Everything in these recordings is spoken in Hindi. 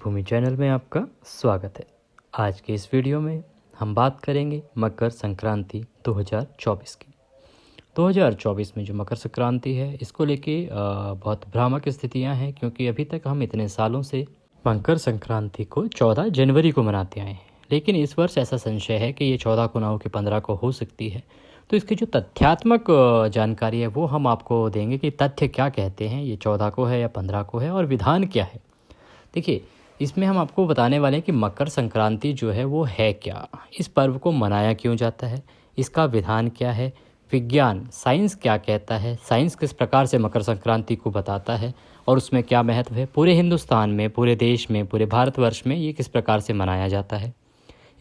भूमि चैनल में आपका स्वागत है। आज के इस वीडियो में हम बात करेंगे मकर संक्रांति 2024 की। 2024 में जो मकर संक्रांति है इसको लेके बहुत भ्रामक स्थितियां हैं, क्योंकि अभी तक हम इतने सालों से मकर संक्रांति को 14 जनवरी को मनाते आए हैं, लेकिन इस वर्ष ऐसा संशय है कि ये 14 को ना हो कि 15 को हो सकती है। तो इसकी जो तथ्यात्मक जानकारी है वो हम आपको देंगे कि तथ्य क्या कहते हैं, ये 14 को है या 15 को है और विधान क्या है। देखिए, इसमें हम आपको बताने वाले हैं कि मकर संक्रांति जो है वो है क्या, इस पर्व को मनाया क्यों जाता है, इसका विधान क्या है, विज्ञान साइंस क्या कहता है, साइंस किस प्रकार से मकर संक्रांति को बताता है और उसमें क्या महत्व है, पूरे हिंदुस्तान में, पूरे देश में, पूरे भारतवर्ष में ये किस प्रकार से मनाया जाता है।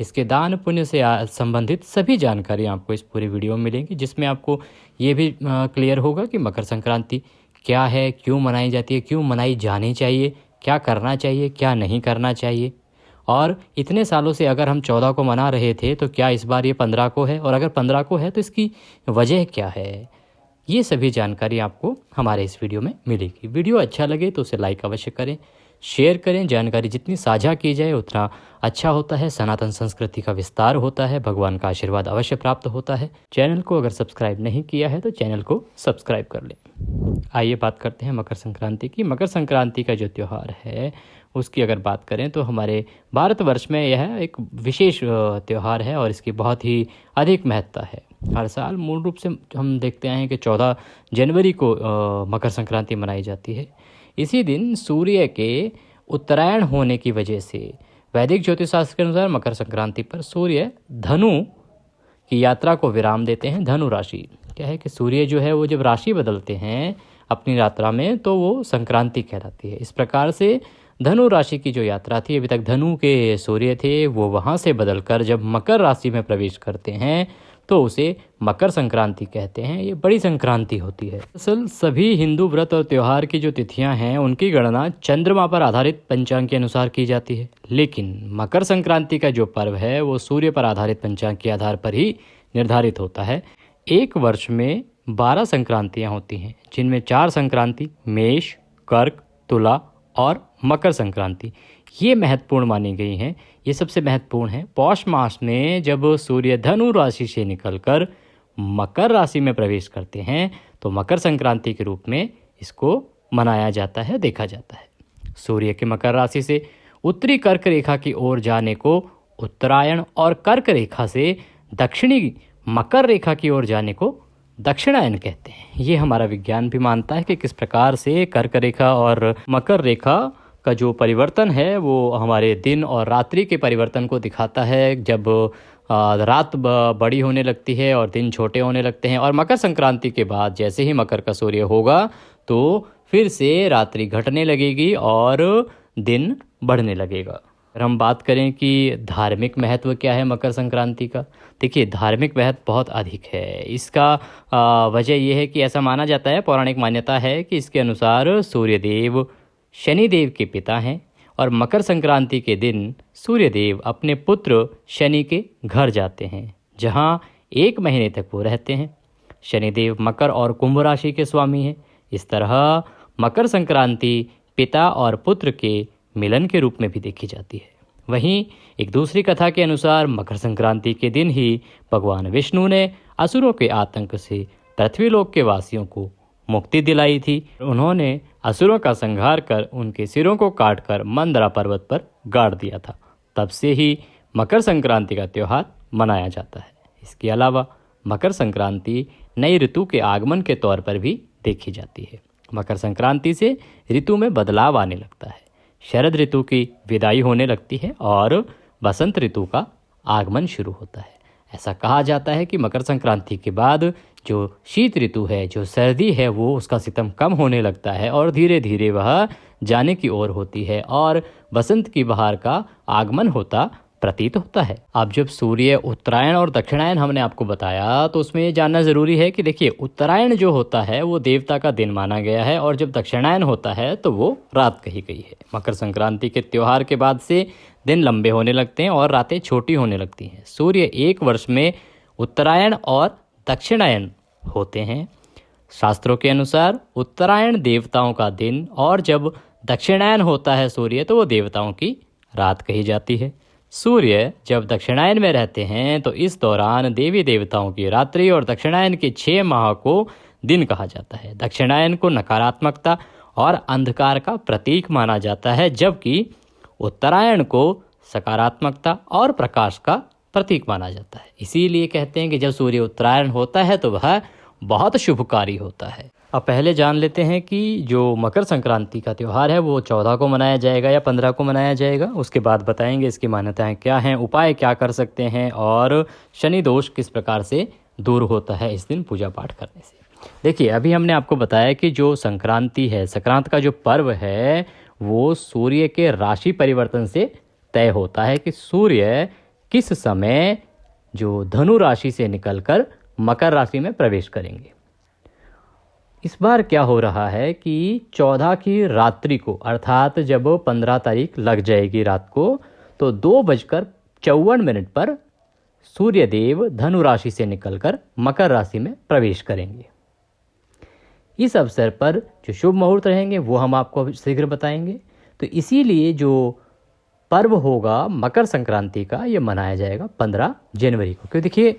इसके दान पुण्य से संबंधित सभी जानकारी आपको इस पूरे वीडियो में मिलेंगी, जिसमें आपको ये भी क्लियर होगा कि मकर संक्रांति क्या है, क्यों मनाई जाती है, क्यों मनाई जानी चाहिए, क्या करना चाहिए, क्या नहीं करना चाहिए। और इतने सालों से अगर हम 14 को मना रहे थे तो क्या इस बार ये 15 को है, और अगर 15 को है तो इसकी वजह क्या है, ये सभी जानकारी आपको हमारे इस वीडियो में मिलेगी। वीडियो अच्छा लगे तो उसे लाइक अवश्य करें, शेयर करें। जानकारी जितनी साझा की जाए उतना अच्छा होता है, सनातन संस्कृति का विस्तार होता है, भगवान का आशीर्वाद अवश्य प्राप्त होता है। चैनल को अगर सब्सक्राइब नहीं किया है तो चैनल को सब्सक्राइब कर लें। आइए बात करते हैं मकर संक्रांति की। मकर संक्रांति का जो त्यौहार है उसकी अगर बात करें तो हमारे भारतवर्ष में यह एक विशेष त्यौहार है और इसकी बहुत ही अधिक महत्ता है। हर साल मूल रूप से हम देखते हैं कि 14 जनवरी को मकर संक्रांति मनाई जाती है। इसी दिन सूर्य के उत्तरायण होने की वजह से वैदिक ज्योतिष शास्त्र के अनुसार मकर संक्रांति पर सूर्य धनु की यात्रा को विराम देते हैं। धनु राशि क्या है कि सूर्य जो है वो जब राशि बदलते हैं अपनी यात्रा में तो वो संक्रांति कहलाती है। इस प्रकार से धनु राशि की जो यात्रा थी, अभी तक धनु के सूर्य थे, वो वहाँ से बदलकर जब मकर राशि में प्रवेश करते हैं तो उसे मकर संक्रांति कहते हैं। ये बड़ी संक्रांति होती है। असल सभी हिंदू व्रत और त्यौहार की जो तिथियां हैं उनकी गणना चंद्रमा पर आधारित पंचांग के अनुसार की जाती है, लेकिन मकर संक्रांति का जो पर्व है वो सूर्य पर आधारित पंचांग के आधार पर ही निर्धारित होता है। एक वर्ष में 12 संक्रांतियाँ होती हैं, जिनमें 4 संक्रांति मेष, कर्क, तुला और मकर संक्रांति ये महत्वपूर्ण मानी गई हैं। ये सबसे महत्वपूर्ण है। पौष मास में जब सूर्य धनु राशि से निकलकर मकर राशि में प्रवेश करते हैं तो मकर संक्रांति के रूप में इसको मनाया जाता है, देखा जाता है। सूर्य के मकर राशि से उत्तरी कर्क रेखा की ओर जाने को उत्तरायण और कर्क रेखा से दक्षिणी मकर रेखा की ओर जाने को दक्षिणायन कहते हैं। ये हमारा विज्ञान भी मानता है कि किस प्रकार से कर्क रेखा और मकर रेखा का जो परिवर्तन है वो हमारे दिन और रात्रि के परिवर्तन को दिखाता है। जब रात बड़ी होने लगती है और दिन छोटे होने लगते हैं, और मकर संक्रांति के बाद जैसे ही मकर का सूर्य होगा तो फिर से रात्रि घटने लगेगी और दिन बढ़ने लगेगा। अगर हम बात करें कि धार्मिक महत्व क्या है मकर संक्रांति का, देखिए धार्मिक महत्व बहुत अधिक है। इसका वजह यह है कि ऐसा माना जाता है, पौराणिक मान्यता है कि इसके अनुसार सूर्यदेव शनिदेव के पिता हैं और मकर संक्रांति के दिन सूर्यदेव अपने पुत्र शनि के घर जाते हैं, जहां 1 महीने तक वो रहते हैं। शनिदेव मकर और कुंभ राशि के स्वामी हैं। इस तरह मकर संक्रांति पिता और पुत्र के मिलन के रूप में भी देखी जाती है। वहीं एक दूसरी कथा के अनुसार मकर संक्रांति के दिन ही भगवान विष्णु ने असुरों के आतंक से पृथ्वीलोक के वासियों को मुक्ति दिलाई थी। उन्होंने असुरों का संहार कर उनके सिरों को काटकर मंदरा पर्वत पर गाड़ दिया था। तब से ही मकर संक्रांति का त्यौहार मनाया जाता है। इसके अलावा मकर संक्रांति नई ऋतु के आगमन के तौर पर भी देखी जाती है। मकर संक्रांति से ऋतु में बदलाव आने लगता है। शरद ऋतु की विदाई होने लगती है और बसंत ऋतु का आगमन शुरू होता है। ऐसा कहा जाता है कि मकर संक्रांति के बाद जो शीत ऋतु है, जो सर्दी है, वो उसका सितम कम होने लगता है और धीरे धीरे वह जाने की ओर होती है और बसंत की बहार का आगमन होता प्रतीत होता है। अब जब सूर्य उत्तरायण और दक्षिणायन हमने आपको बताया तो उसमें ये जानना ज़रूरी है कि देखिए उत्तरायण जो होता है वो देवता का दिन माना गया है और जब दक्षिणायन होता है तो वो रात कही गई है। मकर संक्रांति के त्यौहार के बाद से दिन लंबे होने लगते हैं और रातें छोटी होने लगती हैं। सूर्य 1 वर्ष में उत्तरायण और दक्षिणायन होते हैं। शास्त्रों के अनुसार उत्तरायण देवताओं का दिन और जब दक्षिणायन होता है सूर्य तो वो देवताओं की रात कही जाती है। सूर्य जब दक्षिणायन में रहते हैं तो इस दौरान देवी देवताओं की रात्रि और दक्षिणायन के 6 माह को दिन कहा जाता है। दक्षिणायन को नकारात्मकता और अंधकार का प्रतीक माना जाता है, जबकि उत्तरायण को सकारात्मकता और प्रकाश का प्रतीक माना जाता है। इसीलिए कहते हैं कि जब सूर्य उत्तरायण होता है तो वह बहुत शुभकारी होता है। अब पहले जान लेते हैं कि जो मकर संक्रांति का त्यौहार है वो 14 को मनाया जाएगा या 15 को मनाया जाएगा। उसके बाद बताएंगे इसकी मान्यताएं क्या हैं, उपाय क्या कर सकते हैं और शनि दोष किस प्रकार से दूर होता है इस दिन पूजा पाठ करने से। देखिए, अभी हमने आपको बताया कि जो संक्रांति है, संक्रांत का जो पर्व है वो सूर्य के राशि परिवर्तन से तय होता है कि सूर्य किस समय जो धनु राशि से निकलकर मकर राशि में प्रवेश करेंगे। इस बार क्या हो रहा है कि 14 की रात्रि को, अर्थात जब 15 तारीख लग जाएगी रात को, तो 2:54 पर सूर्यदेव धनु राशि से निकलकर मकर राशि में प्रवेश करेंगे। इस अवसर पर जो शुभ मुहूर्त रहेंगे वो हम आपको शीघ्र बताएंगे। तो इसीलिए जो पर्व होगा मकर संक्रांति का, ये मनाया जाएगा 15 जनवरी को। क्योंकि देखिए,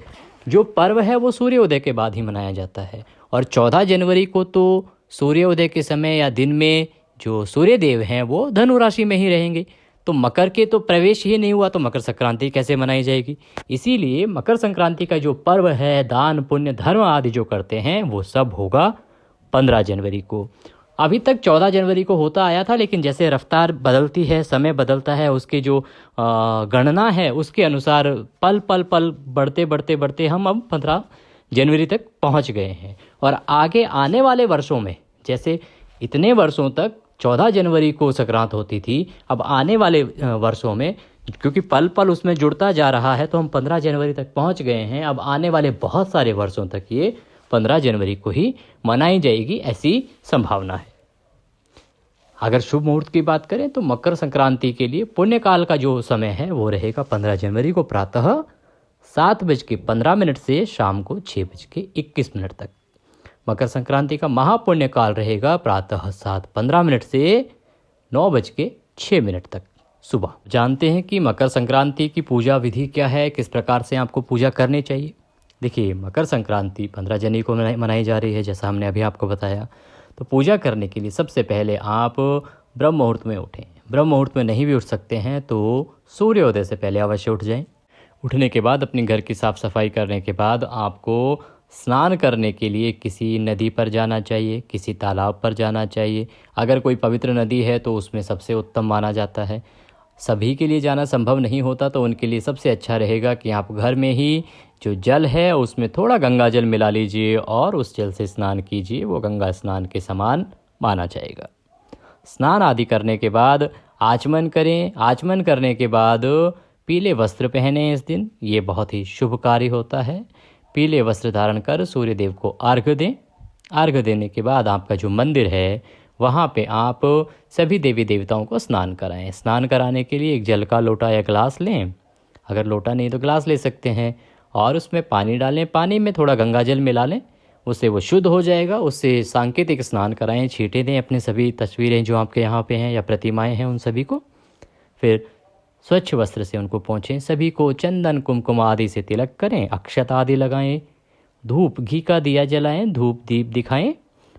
जो पर्व है वो सूर्योदय के बाद ही मनाया जाता है और 14 जनवरी को तो सूर्योदय के समय या दिन में जो सूर्यदेव हैं वो धनु राशि में ही रहेंगे। तो मकर के तो प्रवेश ही नहीं हुआ तो मकर संक्रांति कैसे मनाई जाएगी। इसीलिए मकर संक्रांति का जो पर्व है, दान पुण्य धर्म आदि जो करते हैं वो सब होगा 15 जनवरी को। अभी तक 14 जनवरी को होता आया था, लेकिन जैसे रफ्तार बदलती है, समय बदलता है, उसकी जो गणना है उसके अनुसार पल पल पल बढ़ते बढ़ते बढ़ते हम अब 15 जनवरी तक पहुंच गए हैं। और आगे आने वाले वर्षों में, जैसे इतने वर्षों तक 14 जनवरी को संक्रांत होती थी, अब आने वाले वर्षों में क्योंकि पल पल उसमें जुड़ता जा रहा है तो हम 15 जनवरी तक पहुंच गए हैं। अब आने वाले बहुत सारे वर्षों तक ये 15 जनवरी को ही मनाई जाएगी, ऐसी संभावना है। अगर शुभ मुहूर्त की बात करें तो मकर संक्रांति के लिए पुण्यकाल का जो समय है वो रहेगा 15 जनवरी को प्रातः 7:15 से शाम को 6:21 तक। मकर संक्रांति का महापुण्य काल रहेगा प्रातः 7:15 से 9:06 तक सुबह। जानते हैं कि मकर संक्रांति की पूजा विधि क्या है, किस प्रकार से आपको पूजा करनी चाहिए। देखिए, मकर संक्रांति 15 जनवरी को मनाई जा रही है, जैसा हमने अभी आपको बताया। तो पूजा करने के लिए सबसे पहले आप ब्रह्म मुहूर्त में उठें। ब्रह्म मुहूर्त में नहीं भी उठ सकते हैं तो सूर्योदय से पहले अवश्य उठ जाएं। उठने के बाद अपने घर की साफ़ सफाई करने के बाद आपको स्नान करने के लिए किसी नदी पर जाना चाहिए, किसी तालाब पर जाना चाहिए। अगर कोई पवित्र नदी है तो उसमें सबसे उत्तम माना जाता है। सभी के लिए जाना संभव नहीं होता तो उनके लिए सबसे अच्छा रहेगा कि आप घर में ही जो जल है उसमें थोड़ा गंगा जल मिला लीजिए और उस जल से स्नान कीजिए। वो गंगा स्नान के समान माना जाएगा। स्नान आदि करने के बाद आचमन करें। आचमन करने के बाद पीले वस्त्र पहने इस दिन, ये बहुत ही शुभकारी होता है। पीले वस्त्र धारण कर सूर्यदेव को अर्घ्य दें। अर्घ्य देने के बाद आपका जो मंदिर है वहाँ पे आप सभी देवी देवताओं को स्नान कराएं। स्नान कराने के लिए एक जल का लोटा या गिलास लें, अगर लोटा नहीं तो गिलास ले सकते हैं, और उसमें पानी डालें। पानी में थोड़ा गंगा जल मिला लें, उससे वो शुद्ध हो जाएगा। उससे सांकेतिक स्नान कराएं, छींटे दें अपने सभी तस्वीरें जो आपके यहाँ पे हैं या प्रतिमाएं हैं उन सभी को। फिर स्वच्छ वस्त्र से उनको पोंछें। सभी को चंदन कुमकुम आदि से तिलक करें, अक्षत आदि लगाएं, धूप घी का दिया जलाएं, धूप दीप दिखाएं।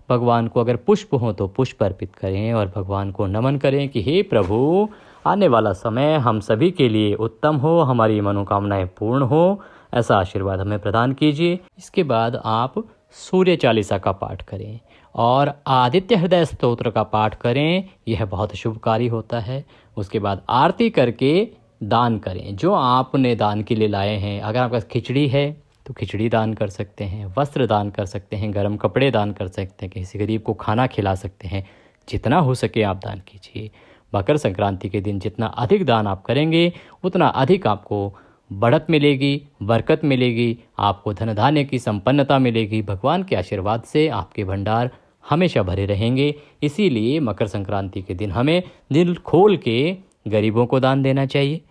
भगवान को अगर पुष्प हो तो पुष्प अर्पित करें और भगवान को नमन करें कि हे प्रभु, आने वाला समय हम सभी के लिए उत्तम हो, हमारी मनोकामनाएं पूर्ण हो, ऐसा आशीर्वाद हमें प्रदान कीजिए। इसके बाद आप सूर्य चालीसा का पाठ करें और आदित्य हृदय स्तोत्र का पाठ करें, यह बहुत शुभकारी होता है। उसके बाद आरती करके दान करें जो आपने दान के लिए लाए हैं। अगर आपका खिचड़ी है तो खिचड़ी दान कर सकते हैं, वस्त्र दान कर सकते हैं, गर्म कपड़े दान कर सकते हैं, किसी गरीब को खाना खिला सकते हैं। जितना हो सके आप दान कीजिए। मकर संक्रांति के दिन जितना अधिक दान आप करेंगे उतना अधिक आपको बढ़त मिलेगी, बरकत मिलेगी, आपको धन धान्य की संपन्नता मिलेगी। भगवान के आशीर्वाद से आपके भंडार हमेशा भरे रहेंगे। इसीलिए मकर संक्रांति के दिन हमें दिल खोल के गरीबों को दान देना चाहिए,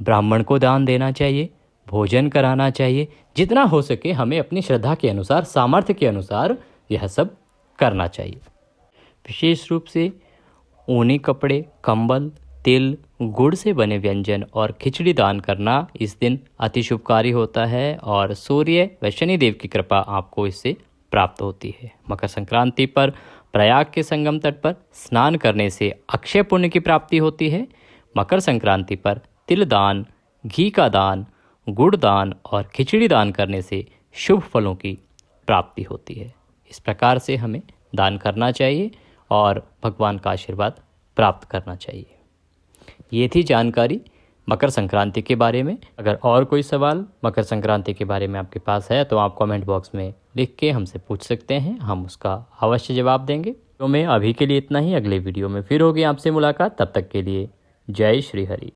ब्राह्मण को दान देना चाहिए, भोजन कराना चाहिए। जितना हो सके हमें अपनी श्रद्धा के अनुसार, सामर्थ्य के अनुसार यह सब करना चाहिए। विशेष रूप से ऊनी कपड़े, कंबल, तिल, गुड़ से बने व्यंजन और खिचड़ी दान करना इस दिन अति शुभकारी होता है और सूर्य व शनिदेव की कृपा आपको इससे प्राप्त होती है। मकर संक्रांति पर प्रयाग के संगम तट पर स्नान करने से अक्षय पुण्य की प्राप्ति होती है। मकर संक्रांति पर तिल दान, घी का दान, गुड़ दान और खिचड़ी दान करने से शुभ फलों की प्राप्ति होती है। इस प्रकार से हमें दान करना चाहिए और भगवान का आशीर्वाद प्राप्त करना चाहिए। ये थी जानकारी मकर संक्रांति के बारे में। अगर और कोई सवाल मकर संक्रांति के बारे में आपके पास है तो आप कमेंट बॉक्स में लिख के हमसे पूछ सकते हैं, हम उसका अवश्य जवाब देंगे। तो मैं अभी के लिए इतना ही, अगले वीडियो में फिर होगी आपसे मुलाकात। तब तक के लिए जय श्री हरि।